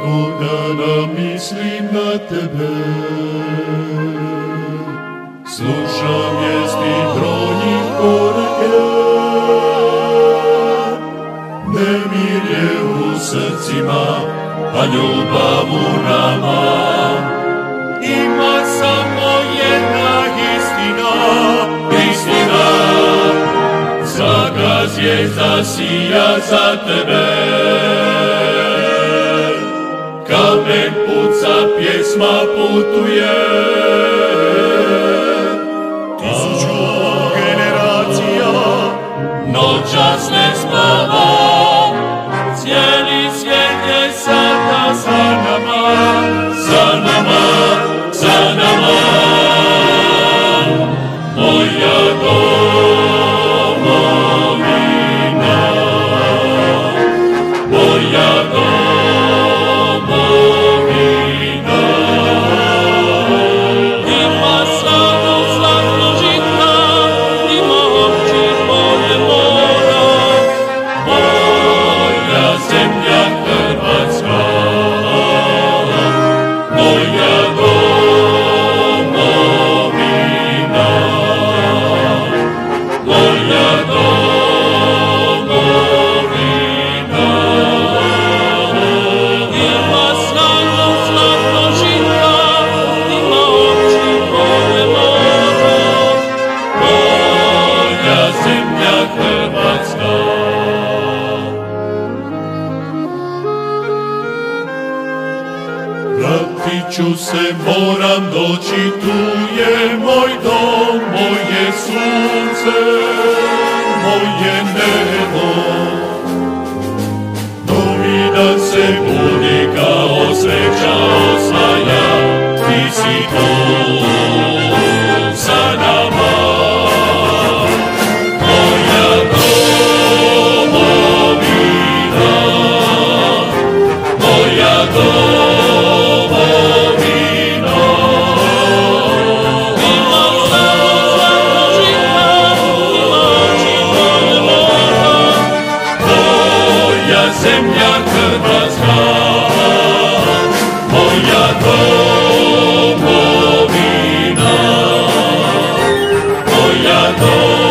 svakog dana mislim na tebe. Slušam vijesti brojnih korake, nemir je u srcima, a ljubav u nama. Ima samo jedna istina, istina, svaka zvijezda sija za tebe. Kamen puca, pjesma putuje, 1000 generacija noćas ne spava. Cijeli svijet je sada za nama, za nama, za nama. Moja domovina, moja domovina. Ima slanu, slatko žita, ima opći polje mora. Moja zemlja Hrvatska, moja domovina, moja domovina. Ima slanu, slatko žita, ima opći polje mora. Moja zemlja Hrvatska. Vratit ću se, moram doći, tu je moj dom, moje sunce, moje nebo. Novi dan se budi kao sreća osvaja, ti si tu sa nama. Moja domovina, moja domovina. Zemlja Hrvatska, moja domovina, moja domovina.